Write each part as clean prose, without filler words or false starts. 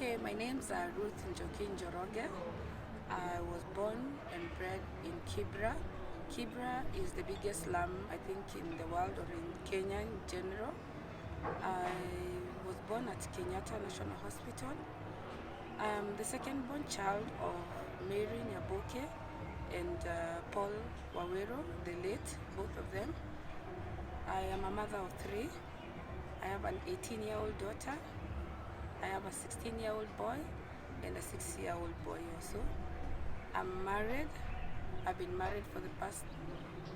Okay, my name's Ruth Njoki Njoroge. I was born and bred in Kibra. Kibra is the biggest slum, I think, in the world or in Kenya in general. I was born at Kenyatta National Hospital. I'm the second born child of Mary Nyaboke and Paul Wawero, the late, both of them. I am a mother of three. I have an 18-year-old daughter. I have a 16-year-old boy and a 6-year-old boy also. I'm married. I've been married for the past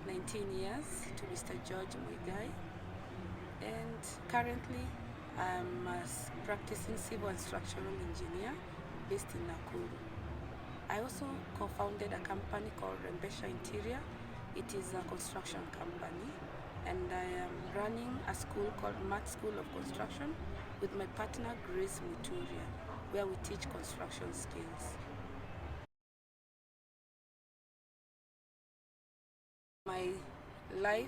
19 years to Mr. George Muigai. And currently, I'm a practicing civil and structural engineer based in Nakuru. I also co-founded a company called Rembesha Interior. It is a construction company. And I am running a school called Math School of Construction with my partner Grace Muturia, where we teach construction skills. My life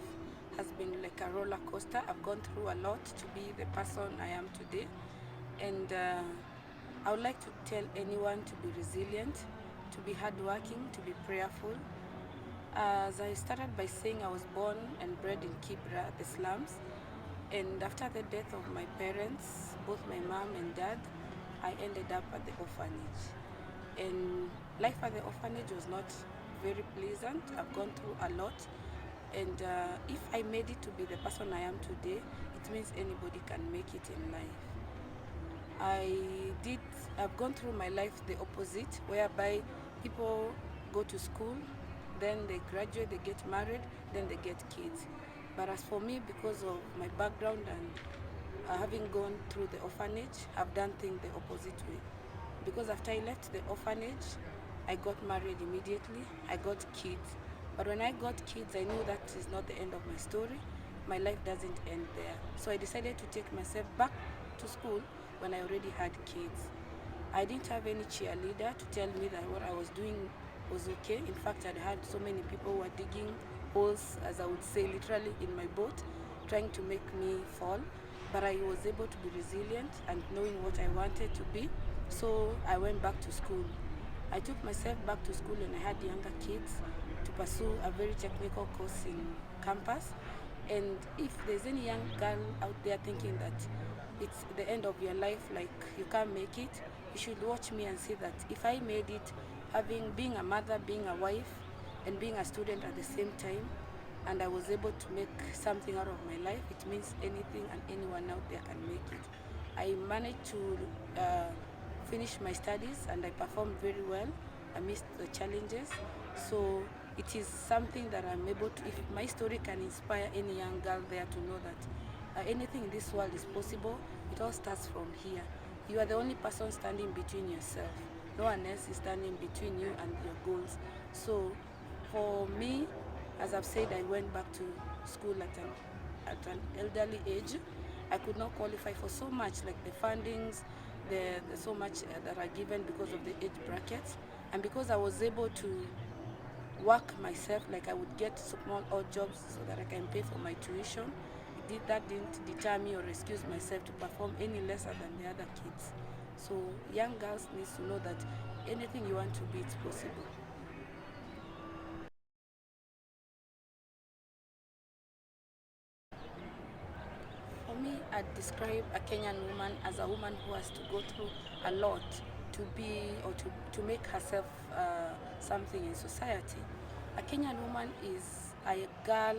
has been like a roller coaster. I've gone through a lot to be the person I am today. And I would like to tell anyone to be resilient, to be hardworking, to be prayerful. As I started by saying, I was born and bred in Kibra, the slums. And after the death of my parents, both my mom and dad, I ended up at the orphanage. And life at the orphanage was not very pleasant. I've gone through a lot. And if I made it to be the person I am today, it means anybody can make it in life. I've gone through my life the opposite, whereby people go to school, then they graduate, they get married, then they get kids. But as for me, because of my background and having gone through the orphanage, I've done things the opposite way. Because after I left the orphanage, I got married immediately, I got kids. But when I got kids, I knew that is not the end of my story. My life doesn't end there. So I decided to take myself back to school when I already had kids. I didn't have any cheerleader to tell me that what I was doing was okay. In fact, I'd had so many people who were digging holes, as I would say, literally in my boat, trying to make me fall. But I was able to be resilient and knowing what I wanted to be. So I went back to school. I took myself back to school and I had younger kids to pursue a very technical course in campus. And if there's any young girl out there thinking that it's the end of your life, like you can't make it, you should watch me and see that if I made it, being a mother, being a wife, and being a student at the same time, and I was able to make something out of my life, it means anything and anyone out there can make it. I managed to finish my studies and I performed very well amidst the challenges. So it is something that I'm able to, if my story can inspire any young girl there to know that anything in this world is possible, it all starts from here. You are the only person standing between yourself. No one else is standing between you and your goals. So for me, as I've said, I went back to school at an elderly age. I could not qualify for so much, like the fundings, the so much that are given because of the age brackets. And because I was able to work myself, like I would get small odd jobs so that I can pay for my tuition, that didn't deter me or excuse myself to perform any lesser than the other kids. So young girls need to know that anything you want to be, it's possible. For me, I'd describe a Kenyan woman as a woman who has to go through a lot to be or to make herself something in society. A Kenyan woman is a girl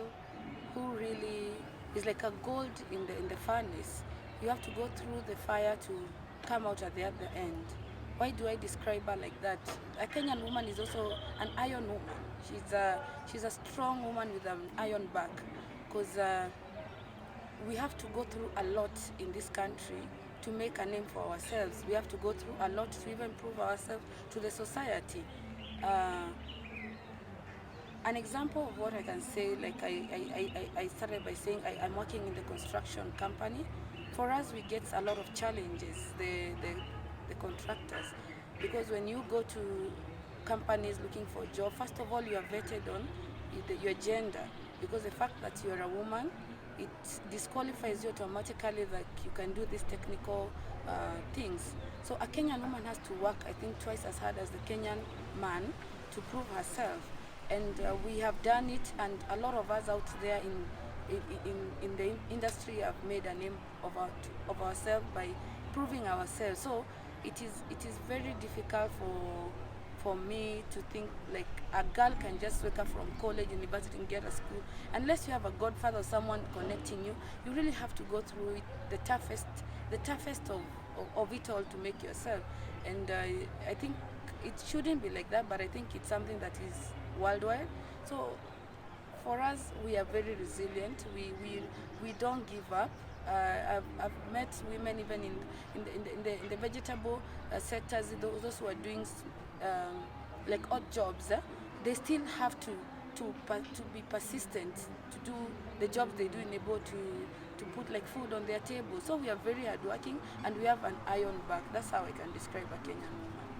who really is like a gold in the furnace. You have to go through the fire to come out at the other end. Why do I describe her like that? A Kenyan woman is also an iron woman. She's a strong woman with an iron back, because we have to go through a lot in this country to make a name for ourselves. We have to go through a lot to even prove ourselves to the society. An example of what I can say, like I started by saying I'm working in the construction company. For us, we get a lot of challenges, the contractors, because when you go to companies looking for a job, first of all, you are vetted on your gender, because the fact that you're a woman, it disqualifies you automatically that you can do these technical things. So a Kenyan woman has to work, I think, twice as hard as the Kenyan man to prove herself. And we have done it, and a lot of us out there in the industry have made a name of ourselves by proving ourselves. So it is very difficult for me to think like a girl can just wake up from college, university, and get a school. Unless you have a godfather or someone connecting you, you really have to go through it, the toughest of it all to make yourself. And I think it shouldn't be like that, but I think it's something that is worldwide. So for us, we are very resilient. We don't give up. I've met women even in the vegetable sectors, those who are doing like odd jobs. They still have to be persistent to do the jobs they do, and able to put like food on their table. So we are very hardworking, and we have an iron back. That's how I can describe a Kenyan woman.